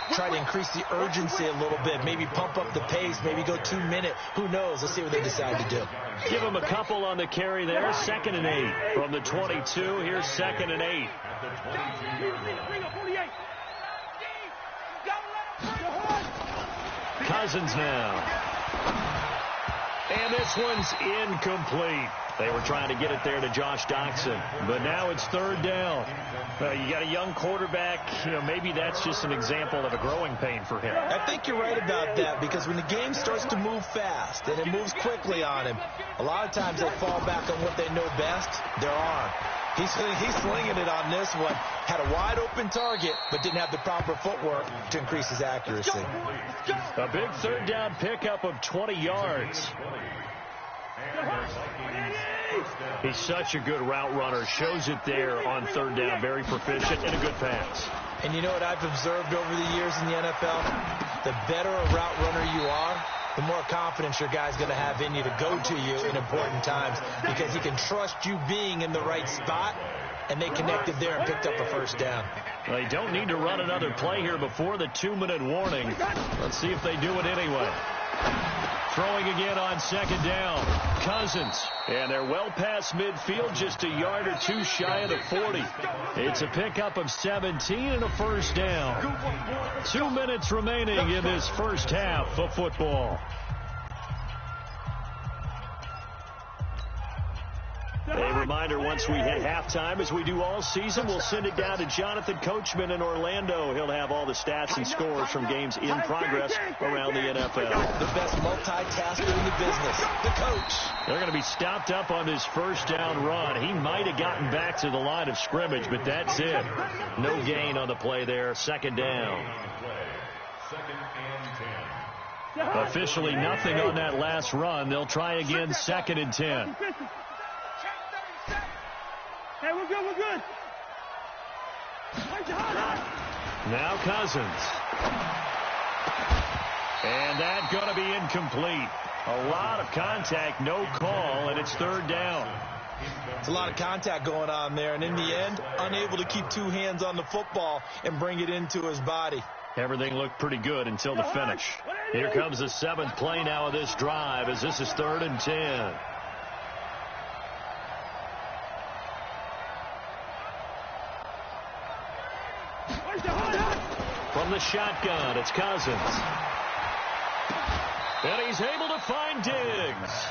to try to increase the urgency a little bit, maybe pump up the pace, maybe go 2 minute. Who knows? Let's see what they decide to do. Give them a couple on the carry there. 2nd and 8 from the 22. Here's 2nd and 8. Cousins now. And this one's incomplete. They were trying to get it there to Josh Doxson, but now it's 3rd down. You got a young quarterback. Maybe that's just an example of a growing pain for him. I think you're right about that, because when the game starts to move fast and it moves quickly on him, a lot of times they fall back on what they know best, their arm. He's slinging it on this one. Had a wide open target, but didn't have the proper footwork to increase his accuracy. A big 3rd down pickup of 20 yards. He's such a good route runner. Shows it there on 3rd down. Very proficient and a good pass. And you know what I've observed over the years in the NFL? The better a route runner you are, the more confidence your guy's going to have in you to go to you in important times, because he can trust you being in the right spot, and they connected there and picked up a 1st down. They don't need to run another play here before the 2-minute warning. Let's see if they do it anyway. Throwing again on 2nd down. Cousins. And they're well past midfield, just a yard or 2 shy of the 40. It's a pickup of 17 and a 1st down. 2 minutes remaining in this first half of football. A reminder, once we hit halftime, as we do all season, we'll send it down to Jonathan Coachman in Orlando. He'll have all the stats and scores from games in progress around the NFL. The best multitasker in the business, the coach. They're going to be stopped up on this 1st down run. He might have gotten back to the line of scrimmage, but that's it. No gain on the play there. 2nd down. Officially nothing on that last run. They'll try again, 2nd and 10. Hey, we're good, we're good. Now Cousins. And that's going to be incomplete. A lot of contact, no call, and it's 3rd down. It's a lot of contact going on there, and in the end, unable to keep 2 hands on the football and bring it into his body. Everything looked pretty good until the finish. Here comes the 7th play now of this drive, as this is 3rd and 10. From the shotgun, it's Cousins. And he's able to find Diggs.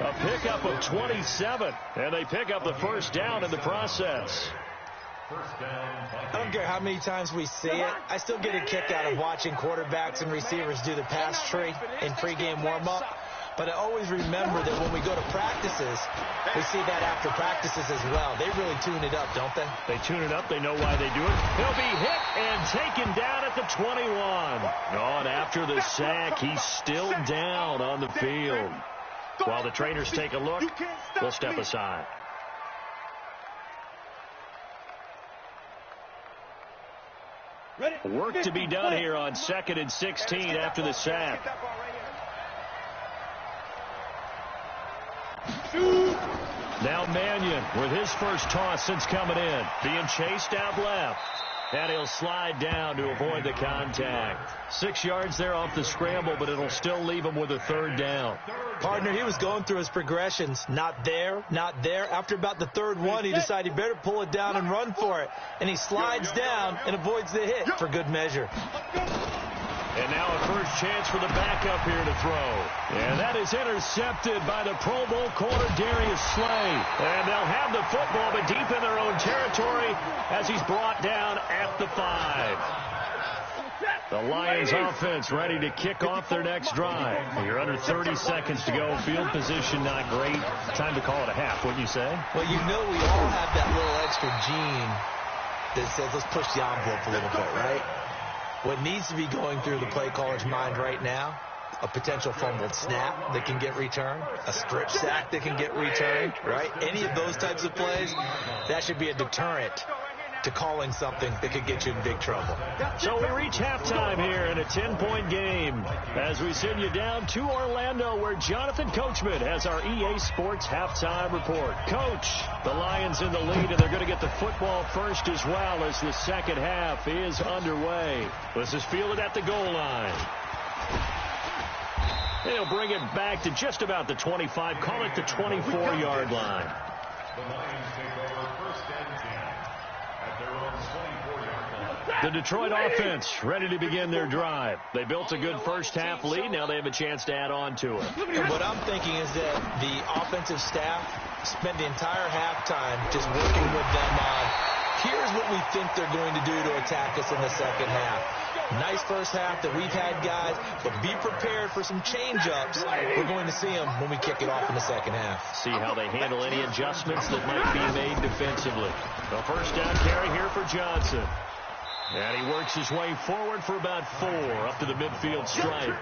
A pickup of 27, and they pick up the 1st down in the process. I don't care how many times we see it. I still get a kick out of watching quarterbacks and receivers do the pass tree in pregame warm-up. But I always remember that when we go to practices, we see that after practices as well. They really tune it up, don't they? They tune it up. They know why they do it. He'll be hit and taken down at the 21. Oh, and after the sack, he's still down on the field. While the trainers take a look, we'll step aside. Work to be done here on 2nd and 16 after the sack. Now Mannion with his first toss since coming in. Being chased out left. And he'll slide down to avoid the contact. 6 yards there off the scramble, but it'll still leave him with a 3rd down. Partner, he was going through his progressions. Not there, not there. After about the 3rd one, he decided he better pull it down and run for it. And he slides down and avoids the hit for good measure. And now a first chance for the backup here to throw. And that is intercepted by the Pro Bowl corner, Darius Slay. And they'll have the football, but deep in their own territory as he's brought down at the 5. The Lions offense ready to kick off their next drive. You're under 30 seconds to go. Field position not great. Time to call it a half, wouldn't you say? Well, you know we all have that little extra gene that says let's push the envelope a little bit, right? What needs to be going through the play caller's mind right now, a potential fumbled snap that can get returned, a strip sack that can get returned, right? Any of those types of plays, that should be a deterrent to calling something that could get you in big trouble. So we reach halftime here in a 10-point game as we send you down to Orlando, where Jonathan Coachman has our EA Sports halftime report. Coach, the Lions in the lead, and they're going to get the football first as well as the second half is underway. This is fielded at the goal line. They'll bring it back to just about the 25, call it the 24-yard line. The Lions take over first and 10 at their own 24-yard line. The Detroit offense ready to begin their drive. They built a good first-half lead. Now they have a chance to add on to it. And what I'm thinking is that the offensive staff spent the entire halftime just working with them on, here's what we think they're going to do to attack us in the second half. Nice first half that we've had, guys, but be prepared for some change-ups. We're going to see them when we kick it off in the second half. See how they handle any adjustments that might be made defensively. The first down carry here for Johnson. And he works his way forward for about 4 up to the midfield stripe.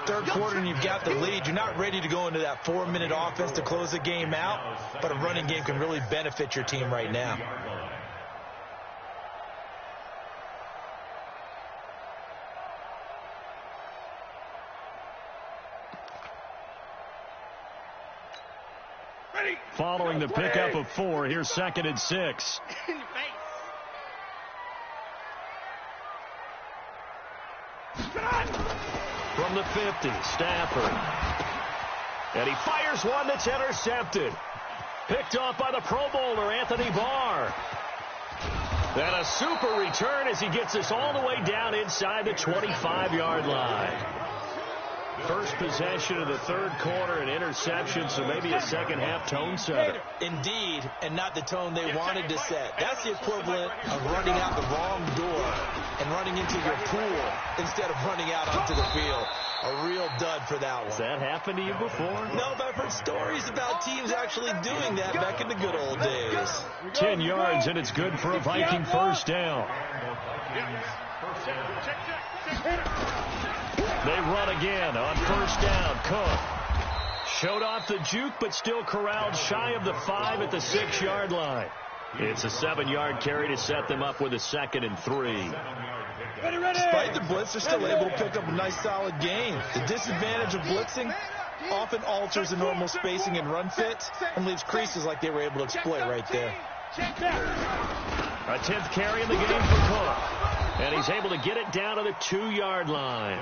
Third quarter and you've got the lead. You're not ready to go into that 4-minute offense to close the game out, but a running game can really benefit your team right now. Following the pickup of 4, here's 2nd and 6. From the 50, Stafford. And he fires one that's intercepted. Picked off by the Pro Bowler, Anthony Barr. And a super return as he gets us all the way down inside the 25-yard line. First possession of the third quarter, an interception, so maybe a second-half tone setter. Indeed, and not the tone they wanted to set. That's the equivalent of running out the wrong door and running into your pool instead of running out onto the field. A real dud for that one. Has that happened to you before? No, but I've heard stories about teams actually doing that back in the good old days. 10 yards, and it's good for a Viking first down. They run again on first down. Cook showed off the juke, but still corralled shy of the 5 at the 6-yard line. It's a 7-yard carry to set them up with a 2nd and 3. Despite the blitz, they're still able to pick up a nice, solid gain. The disadvantage of blitzing often alters the normal spacing and run fit and leaves creases like they were able to exploit right there. A 10th carry in the game for Cook. And he's able to get it down to the 2-yard line.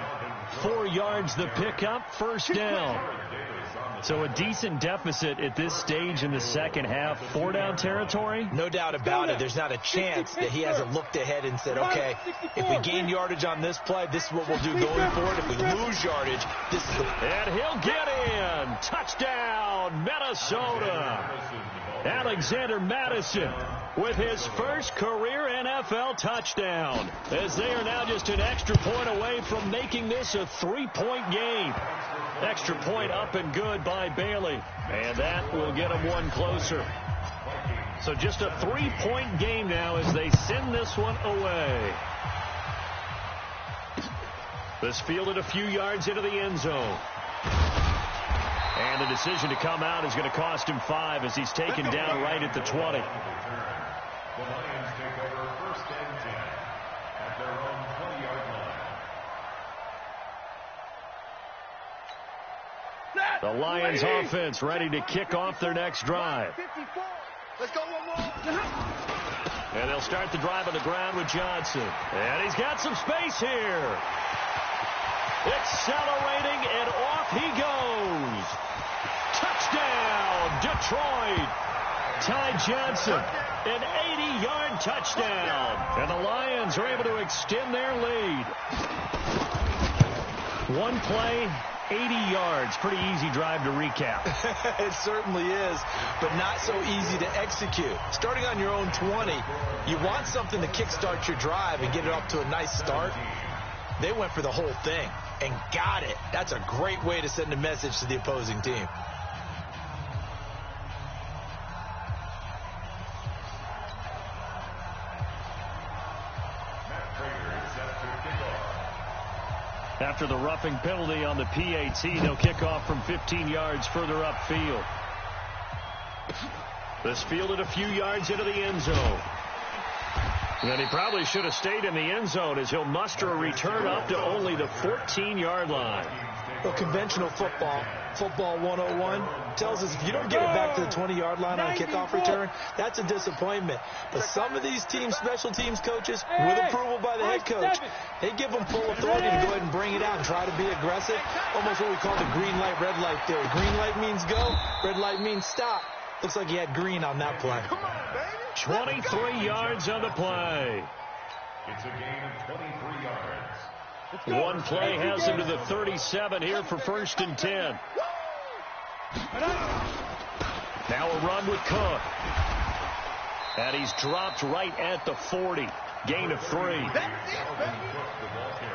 4 yards the pickup, first down. So a decent deficit at this stage in the second half. 4-down territory? No doubt about it. There's not a chance that he hasn't looked ahead and said, okay, if we gain yardage on this play, this is what we'll do going forward. If we lose yardage, this is the... And he'll get in. Touchdown, Minnesota. Alexander Madison with his first career NFL touchdown, as they are now just an extra point away from making this a 3-point game. Extra point up and good by Bailey, and that will get them one closer. So just a 3-point game now as they send this one away. This fielded a few yards into the end zone. And the decision to come out is going to cost him 5 as he's taken down right at the 20. The Lions take over first and 10 at their own 20-yard line. The Lions offense ready to kick off their next drive. Let's go one more. And they'll start the drive on the ground with Johnson. And he's got some space here. Accelerating, and off he goes. Touchdown, Detroit. Ty Johnson, an 80-yard touchdown. And the Lions are able to extend their lead. One play, 80 yards. Pretty easy drive to recap. It certainly is, but not so easy to execute. Starting on your own 20, you want something to kickstart your drive and get it up to a nice start. They went for the whole thing and got it. That's a great way to send a message to the opposing team. After the roughing penalty on the PAT, they'll kick off from 15 yards further upfield. This fielded a few yards into the end zone. And he probably should have stayed in the end zone as he'll muster a return up to only the 14-yard line. Well, conventional football 101, tells us if you don't get it back to the 20-yard line on a kickoff return, that's a disappointment. But some of these teams, special teams coaches, with approval by the head coach, they give them full authority to go ahead and bring it out and try to be aggressive, almost what we call the green light, red light theory. Green light means go, red light means stop. Looks like he had green on that play. 23 yards on the play. It's a gain of 23 yards. One play has him to the 37 here for 1st and 10. Now a run with Cook. And he's dropped right at the 40. Gain of 3.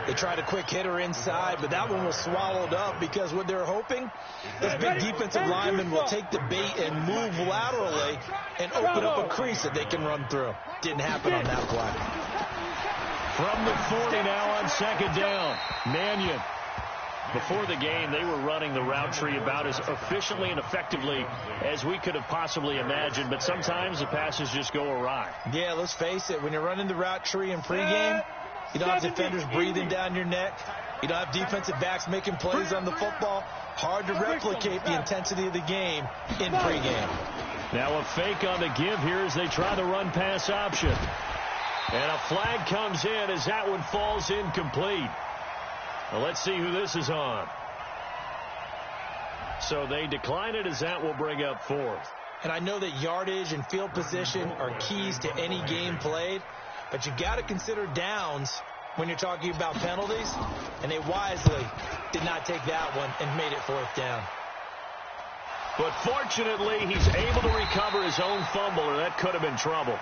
They tried a quick hitter inside, but that one was swallowed up because what they're hoping, this big defensive lineman will take the bait and move laterally and open up a crease that they can run through. Didn't happen on that play. From the 40 now on 2nd down. Mannion. Before the game, they were running the route tree about as efficiently and effectively as we could have possibly imagined, but sometimes the passes just go awry. Yeah, let's face it. When you're running the route tree in pregame, you don't have defenders breathing down your neck. You don't have defensive backs making plays on the football. Hard to replicate the intensity of the game in pregame. Now a fake on the give here as they try the run-pass option. And a flag comes in as that one falls incomplete. Well, let's see who this is on. So they decline it as that will bring up 4th. And I know that yardage and field position are keys to any game played, but you got to consider downs when you're talking about penalties, and they wisely did not take that one and made it 4th down. But fortunately, he's able to recover his own fumble, or that could have been trouble.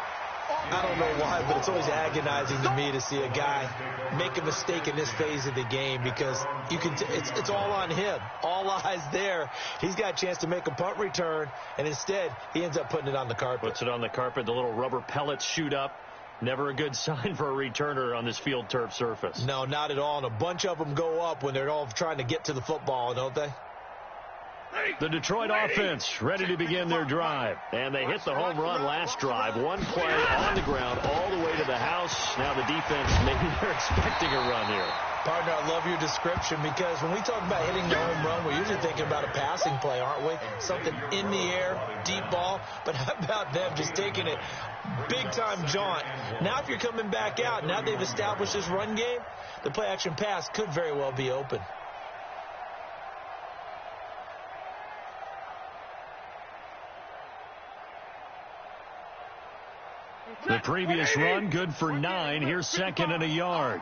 I don't know why, but it's always agonizing to me to see a guy make a mistake in this phase of the game because you can. It's all on him. All eyes there. He's got a chance to make a punt return, and instead he ends up putting it on the carpet. Puts it on the carpet. The little rubber pellets shoot up. Never a good sign for a returner on this field turf surface. No, not at all. And a bunch of them go up when they're all trying to get to the football, don't they? The Detroit offense ready to begin their drive. And they hit the home run last drive. One play on the ground all the way to the house. Now the defense, maybe they're expecting a run here. Partner, I love your description because when we talk about hitting the home run, we're usually thinking about a passing play, aren't we? Something in the air, deep ball. But how about them just taking it big-time jaunt? Now if you're coming back out, now they've established this run game, the play-action pass could very well be open. The previous run, good for 9. Here's 2nd and a yard.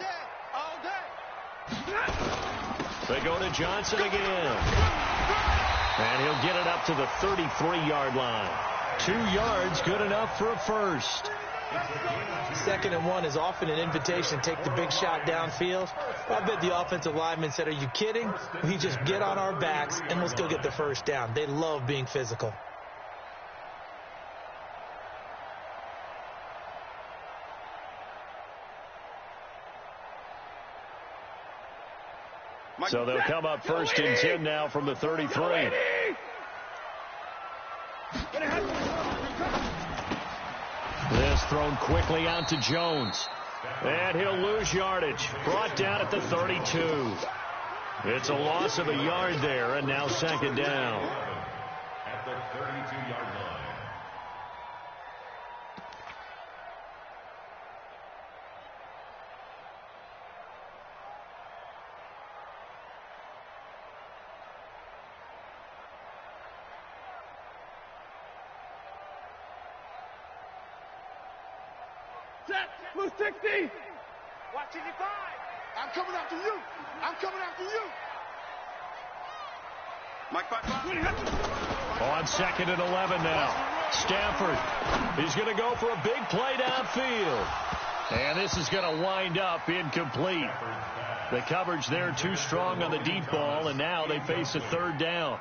They go to Johnson again. And he'll get it up to the 33-yard line. 2 yards, good enough for a first. 2nd and 1 is often an invitation to take the big shot downfield. I bet the offensive lineman said, are you kidding? We just get on our backs and let's go get the first down. They love being physical. So they'll come up 1st and 10 now from the 33. This thrown quickly out to Jones. And he'll lose yardage. Brought down at the 32. It's a loss of a yard there, and now 2nd down. At the 32-yard line. Blue 60. Watching you 5. I'm coming after you. I'm coming after you. Mike 5. On 2nd and 11 now. Stafford. He's going to go for a big play downfield. And this is going to wind up incomplete. The coverage there too strong on the deep ball, and now they face a 3rd down.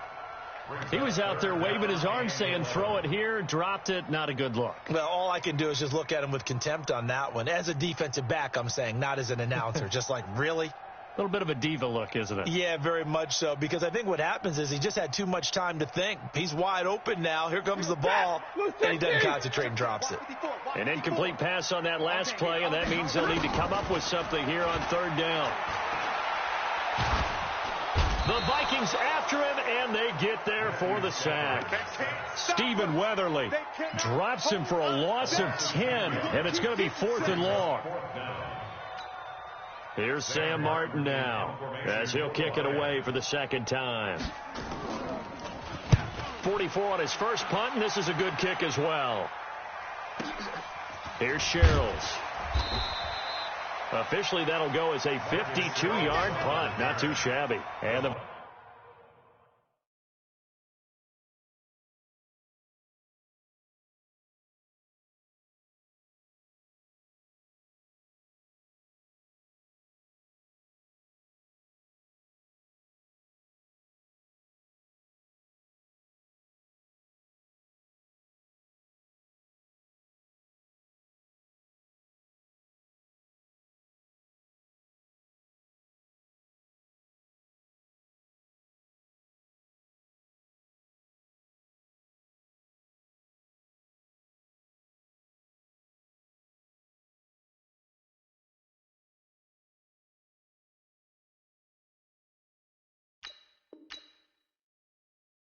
He was out there waving his arms saying, throw it here, dropped it, not a good look. Well, all I can do is just look at him with contempt on that one. As a defensive back, I'm saying, not as an announcer. Just like, really? A little bit of a diva look, isn't it? Yeah, very much so, because I think what happens is he just had too much time to think. He's wide open now. Here comes the ball, and he doesn't concentrate and drops it. An incomplete pass on that last play, and that means they'll need to come up with something here on third down. The Vikings after him, and they get there for the sack. Stephen Weatherly drops him for a loss of 10, and it's going to be 4th and long. Here's Sam Martin now, as he'll kick it away for the second time. 44 on his first punt, and this is a good kick as well. Here's Sherrills. Officially, that'll go as a 52-yard punt. Not too shabby. And the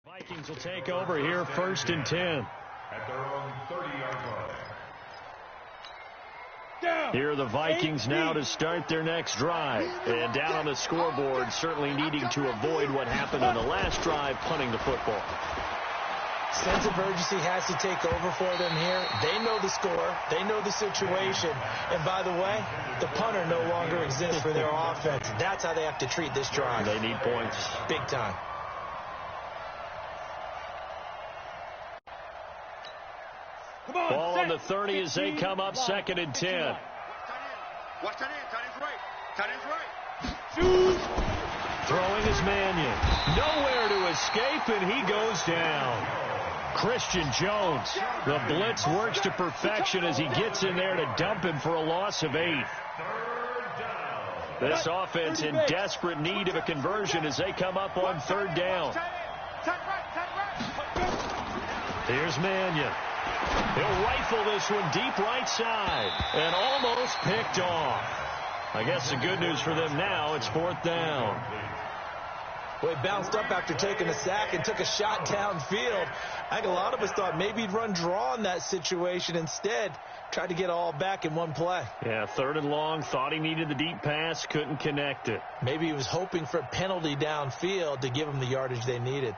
Vikings will take over here, 1st and 10. At their own 30-yard line. Here are the Vikings now to start their next drive. And down on the scoreboard, certainly needing to avoid what happened on the last drive, punting the football. Sense of urgency has to take over for them here. They know the score. They know the situation. And by the way, the punter no longer exists for their offense. That's how they have to treat this drive. They need points. Big time. Ball on the 30 as they come up 2nd and 10. Watch that in. Tight end's right. Throwing is Mannion. Nowhere to escape, and he goes down. Christian Jones. The blitz works to perfection as he gets in there to dump him for a loss of 8. This offense in desperate need of a conversion as they come up on 3rd down. Here's Mannion. He'll rifle this one deep right side and almost picked off. I guess the good news for them now, it's 4th down. Well, he bounced up after taking a sack and took a shot downfield. I think a lot of us thought maybe he'd run draw in that situation. Instead, tried to get all back in one play. Yeah, 3rd and long, thought he needed the deep pass, couldn't connect it. Maybe he was hoping for a penalty downfield to give him the yardage they needed.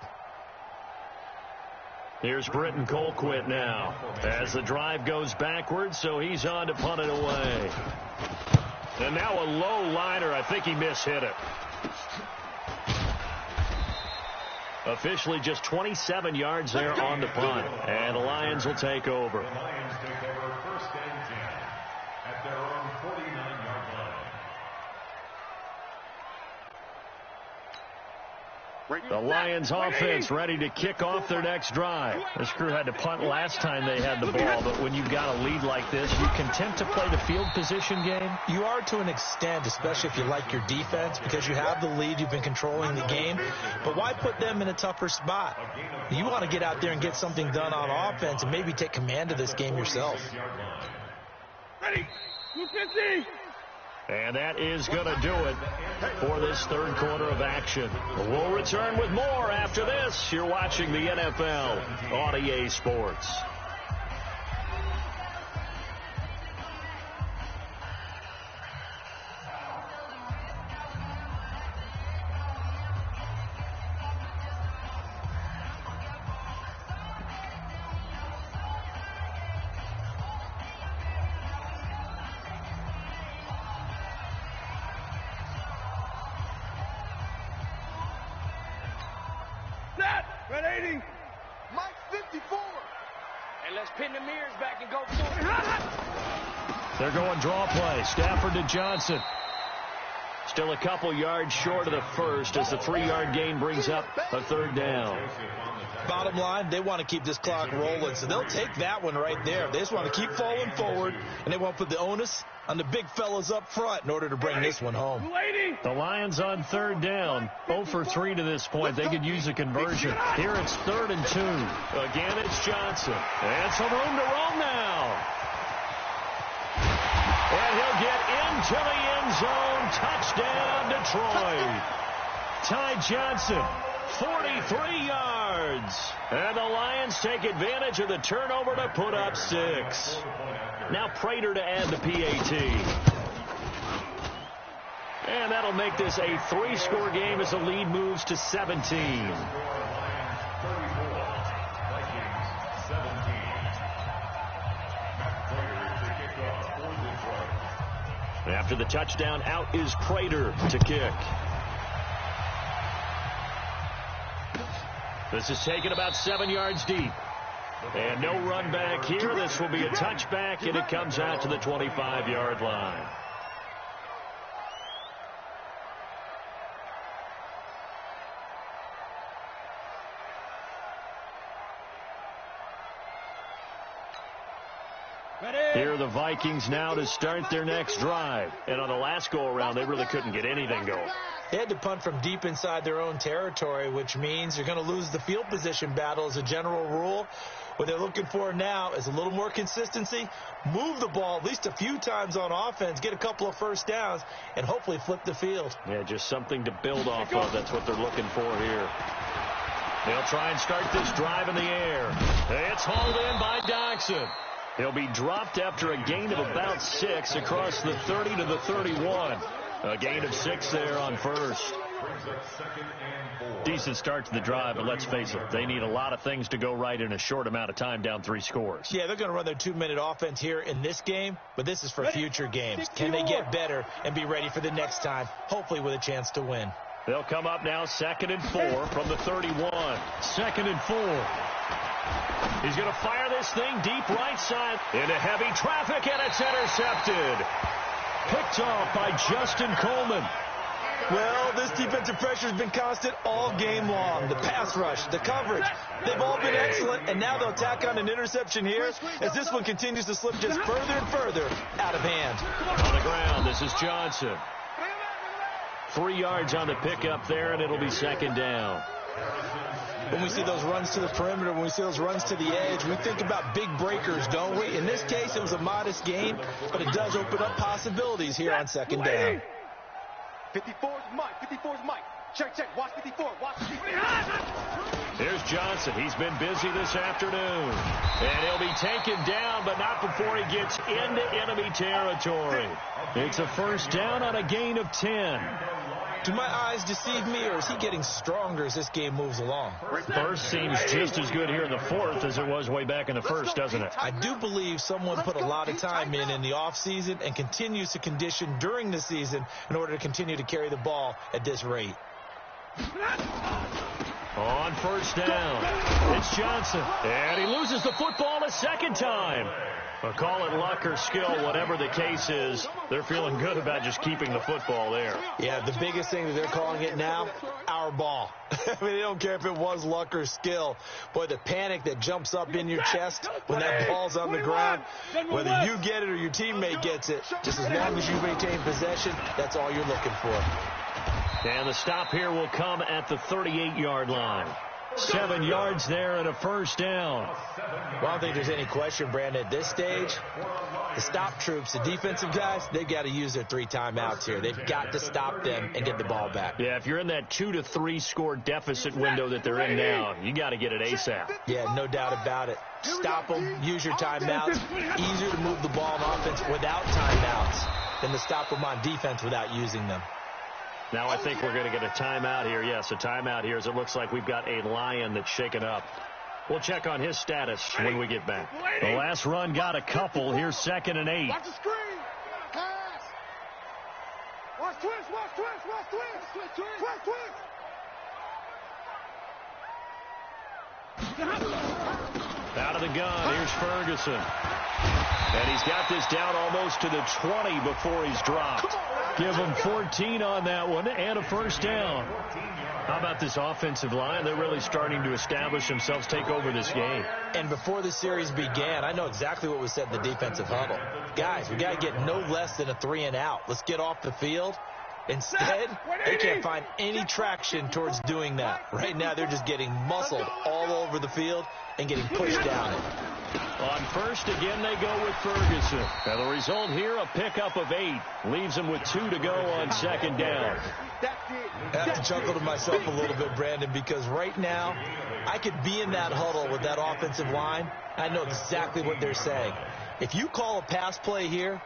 Here's Britton Colquitt now as the drive goes backwards, so he's on to punt it away. And now a low liner. I think he mishit it. Officially just 27 yards there on the punt. And the Lions will take over. The Lions take over 1st and 10 at their own 49-yard line. The Lions offense ready to kick off their next drive. This crew had to punt last time they had the ball, but when you've got a lead like this, you content to play the field position game? You are to an extent, especially if you like your defense, because you have the lead, you've been controlling the game. But why put them in a tougher spot? You want to get out there and get something done on offense and maybe take command of this game yourself. Ready. 250. And that is going to do it for this 3rd quarter of action. We'll return with more after this. You're watching the NFL on EA Sports. Ready? Mike 54. And let's pin the mirrors back and go for it. They're going draw play. Stafford to Johnson. Still a couple yards short of the first as the 3-yard gain brings up a 3rd down. Bottom line, they want to keep this clock rolling, so they'll take that one right there. They just want to keep falling forward, and they won't put the onus on the big fellas up front in order to bring this one home. The Lions on third down. 0 for 3 to this point. They could use a conversion. Here it's 3rd and 2. Again, it's Johnson. And some room to roam now. And he'll get into the end zone. Touchdown, Detroit. Ty Johnson, 43 yards. And the Lions take advantage of the turnover to put up 6. Now Prater to add the PAT. And that'll make this a 3-score game as the lead moves to 17. After the touchdown, out is Prater to kick. This is taken about 7 yards deep. And no run back here. This will be a touchback, and it comes out to the 25-yard line. Here are the Vikings now to start their next drive. And on the last go-around, they really couldn't get anything going. They had to punt from deep inside their own territory, which means you're going to lose the field position battle as a general rule. What they're looking for now is a little more consistency, move the ball at least a few times on offense, get a couple of first downs, and hopefully flip the field. Yeah, just something to build off of. That's what they're looking for here. They'll try and start this drive in the air. It's hauled in by Doxson. He'll be dropped after a gain of about 6 across the 30 to the 31. A gain of 6 there on first. Decent start to the drive, but let's face it, they need a lot of things to go right in a short amount of time, down 3 scores. Yeah, they're going to run their 2-minute offense here in this game, but this is for future games. Can they get better and be ready for the next time, hopefully with a chance to win? They'll come up now 2nd and 4 from the 31. 2nd and 4. He's going to fire this thing deep right side into heavy traffic, and it's intercepted. Picked off by Justin Coleman. Well, this defensive pressure has been constant all game long. The pass rush, the coverage, they've all been excellent, and now they'll tack on an interception here as this one continues to slip just further and further out of hand. On the ground, this is Johnson. 3 yards on the pickup there, and it'll be 2nd down. When we see those runs to the perimeter, when we see those runs to the edge, we think about big breakers, don't we? In this case, it was a modest gain, but it does open up possibilities here on 2nd down. 54's Mike. 54's Mike. Check, check. Watch 54. Watch 54. Here's Johnson. He's been busy this afternoon. And he'll be taken down, but not before he gets into enemy territory. It's a first down on a gain of 10. Do my eyes deceive me, or is he getting stronger as this game moves along? First seems just as good here in the 4th as it was way back in the 1st, doesn't it? I do believe someone put a lot of time in the offseason and continues to condition during the season in order to continue to carry the ball at this rate. On first down, it's Johnson. And he loses the football a 2nd time. Well, call it luck or skill, whatever the case is. They're feeling good about just keeping the football there. Yeah, the biggest thing that they're calling it now, our ball. I mean, they don't care if it was luck or skill. Boy, the panic that jumps up in your chest when that ball's on the ground, whether you get it or your teammate gets it, just as long as you maintain possession, that's all you're looking for. And the stop here will come at the 38-yard line. 7 yards there and a first down. Well, I don't think there's any question, Brandon, at this stage, the stop troops, the defensive guys, they've got to use their 3 timeouts here. They've got to stop them and get the ball back. Yeah, if you're in that 2 to 3 score deficit window that they're in now, you got to get it ASAP. Yeah, no doubt about it. Stop them, use your timeouts. Easier to move the ball on offense without timeouts than to stop them on defense without using them. Now I think we're going to get a timeout here. Yes, a timeout here as it looks like we've got a Lion that's shaken up. We'll check on his status when we get back. The last run got a couple. Here's 2nd and 8. Watch the screen. Pass. Watch twist. Watch twist. Watch twist. Twist. Twist. Out of the gun. Here's Ferguson. And he's got this down almost to the 20 before he's dropped. Give them 14 on that one and a first down. How about this offensive line? They're really starting to establish themselves, take over this game. And before the series began, I know exactly what was said in the defensive huddle. Guys, we got to get no less than a 3-and-out. Let's get off the field. Instead, they can't find any traction towards doing that. Right now, they're just getting muscled all over the field and getting pushed down it. On first, again, they go with Ferguson. And the result here, a pickup of 8. Leaves them with 2 to go on second down. I have to chuckle to myself a little bit, Brandon, because right now, I could be in that huddle with that offensive line. I know exactly what they're saying. If you call a pass play here,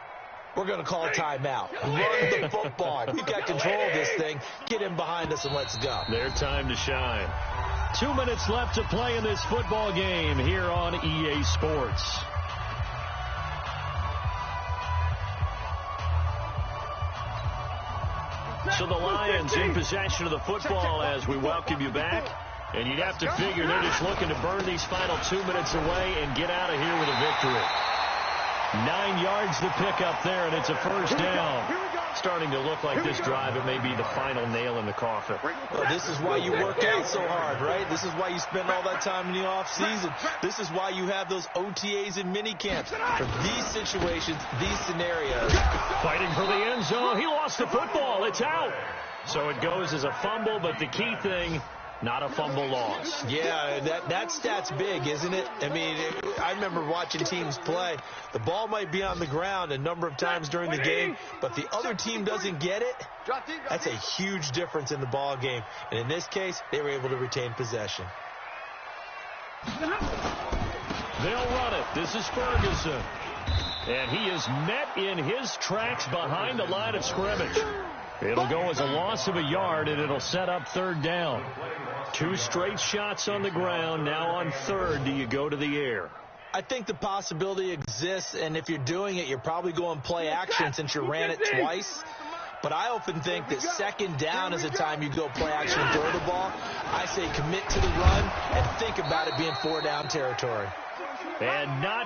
we're going to call a timeout. Run the football. We've got control of this thing. Get in behind us and let's go. Their time to shine. 2 minutes left to play in this football game here on EA Sports. So the Lions in possession of the football as we welcome you back. And you'd have to figure they're just looking to burn these final 2 minutes away and get out of here with a victory. 9 yards to pick up there, and it's a first down. Starting to look like this drive, it may be the final nail in the coffin. Well, this is why you work out so hard, right? This is why you spend all that time in the offseason. This is why you have those OTAs and mini camps. For these situations, these scenarios. Fighting for the end zone. He lost the football. It's out. So it goes as a fumble, but the key thing, not a fumble loss. Yeah, that stat's big, isn't it? I mean, I remember watching teams play. The ball might be on the ground a number of times during the game, but the other team doesn't get it. That's a huge difference in the ball game. And in this case, they were able to retain possession. They'll run it. This is Ferguson. And he is met in his tracks behind the line of scrimmage. It'll go as a loss of a yard, and it'll set up third down. 2 straight shots on the ground. Now on third, do you go to the air? I think the possibility exists, and if you're doing it, you're probably going play action since you ran it twice. But I often think that second down is the time you go play action and throw the ball. I say commit to the run and think about it being 4-down territory. And not